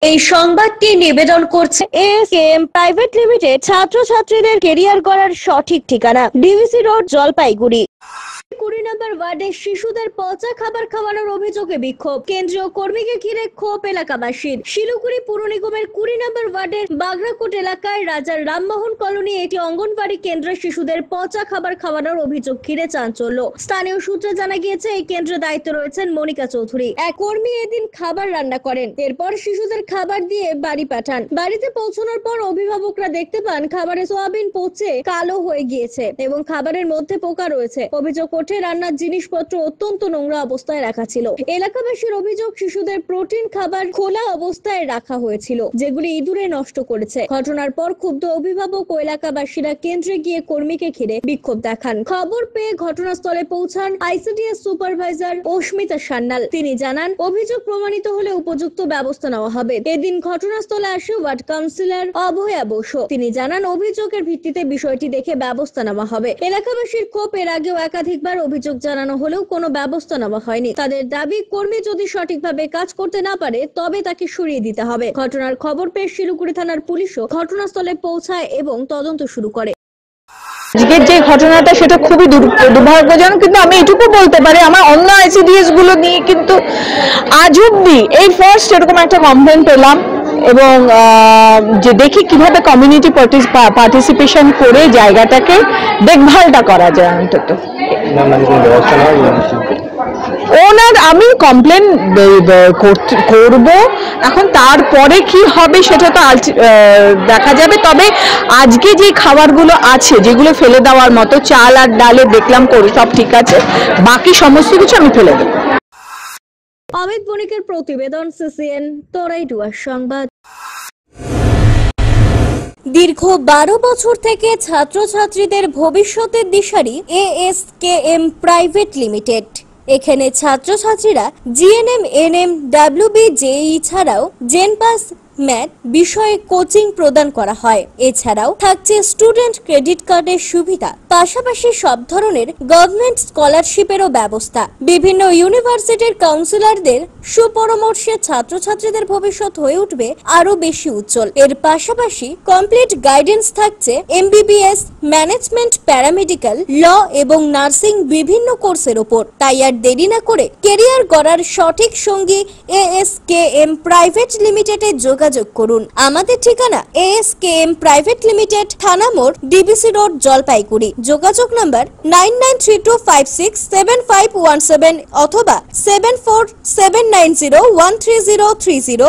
এই সংবাদটি নিবেদন করছে এএসকেএম প্রাইভেট লিমিটেড। ছাত্রছাত্রীদের কেরিয়ার গড়ার সঠিক ঠিকানা, ডিভিসি রোড, জলপাইগুড়ি। 20 নম্বর ওয়ার্ডে শিশুদের পচা খাবার খাওয়ানোর অভিযোগে বিক্ষোভ। কেন্দ্রীয় কর্মীকে ঘিরে ক্ষোভ এলাকাবাসীর। শিলিগুড়ি পুর নিগমের 20 নম্বর ওয়ার্ডের বাগরাকোট এলাকায় রাজার রামমোহন কলোনি একটি অঙ্গনবাড়ি কেন্দ্রে শিশুদের পচা খাবার খাওয়ানোর অভিযোগ ঘিরে চাঞ্চল্য। স্থানীয় সূত্রে জানা গিয়েছে, এই কেন্দ্রের দায়িত্বে রয়েছেন মনিকা চৌধুরী। এক কর্মী এদিন খাবার রান্না করেন, এরপর শিশুদের খাবার দিয়ে বাড়ি পাঠান। বাড়িতে পৌঁছানোর পর অভিভাবকরা দেখতে পান খাবারে সোয়াবিন পচে কালো হয়ে গিয়েছে এবং খাবারের মধ্যে পোকা রয়েছে। অভিযোগ ওঠে, রান্নার জিনিসপত্র অত্যন্ত নোংরা অবস্থায় রাখা ছিল। এলাকাবাসীর অভিযোগ, শিশুদের প্রোটিন খাবার খোলা অবস্থায় রাখা হয়েছিল, যেগুলি ইঁদুরে নষ্ট করেছে। ঘটনার পর ক্ষুব্ধ অভিভাবক ও এলাকাবাসীরা কেন্দ্রে গিয়ে কর্মীকে ঘিরে বিক্ষোভ দেখান। খবর পেয়ে ঘটনাস্থলে পৌঁছান আইসিডিএস সুপারভাইজার অস্মিতা সান্যাল। তিনি জানান, অভিযোগ প্রমাণিত হলে উপযুক্ত ব্যবস্থা নেওয়া হবে। এদিন ঘটনাস্থলে আসে ওয়ার্ড কাউন্সিলর অভয়া বসু। তিনি জানান, অভিযোগের ভিত্তিতে বিষয়টি দেখে ব্যবস্থা নেওয়া হবে। এলাকাবাসীর ক্ষোভ, এর আগেও একাধিকবার অভিযোগ জানানো হলেও কোনো ব্যবস্থা নেওয়া হয়নি। তাদের দাবি, কর্মী যদি সঠিকভাবে কাজ করতে না পারে তবে তাকে সরিয়ে দিতে হবে। ঘটনার খবর পেয়ে শিলিগুড়ি থানার পুলিশও ঘটনাস্থলে পৌঁছায় এবং তদন্ত শুরু করে। আজকের যে ঘটনাটা সেটা খুবই দুর্ভাগ্যজনক, কিন্তু আমি এটুকু বলতে পারি, আমার অন্য আইসিডিএস গুলো নিয়ে কিন্তু আজ অব্দি এই ফার্স্ট এরকম একটা কমপ্লেন পেলাম এবং যে দেখি কিভাবে কমিউনিটি পার্টিসিপেশন করে জায়গাটাকে দেখভালটা করা যায়। অন্তত ওনার আমি কমপ্লেন করব, এখন তারপরে কি হবে সেটা তো দেখা যাবে। তবে আজকে যে খাবারগুলো আছে যেগুলো ফেলে দেওয়ার মতো, চাল আর ডালে দেখলাম করে সব ঠিক আছে, বাকি সমস্ত কিছু আমি ফেলে দেবো। অমিত বণিকের প্রতিবেদন, সিসিএন তোরাইটুয়ার সংবাদ। দীর্ঘ 12 বছর থেকে ছাত্রছাত্রীদের ভবিষ্যতের দিশারি এএসকেএম প্রাইভেট লিমিটেড। এখানে ছাত্রছাত্রীরা জিএনএম, এনএম, ডাব্লিউবি, জেই ছাড়াও জেনপাস, ম্যাথ বিষয়ে কোচিং প্রদান করা হয়। এছাড়াও থাকছে স্টুডেন্ট ক্রেডিট কার্ডের সুবিধা, পাশাপাশি সব ধরনের গভর্নমেন্ট স্কলারশিপেরও ব্যবস্থা। বিভিন্ন ইউনিভার্সিটির কাউন্সিলরদের সুপরামর্শে ছাত্রছাত্রীদের ভবিষ্যৎ হয়ে উঠবে আরো বেশি উজ্জ্বল। এর পাশাপাশি কমপ্লিট গাইডেন্স থাকছে এমবিবিএস, ম্যানেজমেন্ট, প্যারামেডিক্যাল, ল এবং নার্সিং বিভিন্ন কোর্সের ওপর। তাই আর দেরি না করে কেরিয়ার গড়ার সঠিক সঙ্গী এএসকেএম প্রাইভেট লিমিটেডে যোগাযোগ করুন। আমাদের ঠিকানা এএসকেএম প্রাইভেট লিমিটেড, থানা মোড়, ডিবিসি রোড, জলপাইগুড়ি। যোগাযোগ নাম্বার 9932567517 অথবা 7479013030।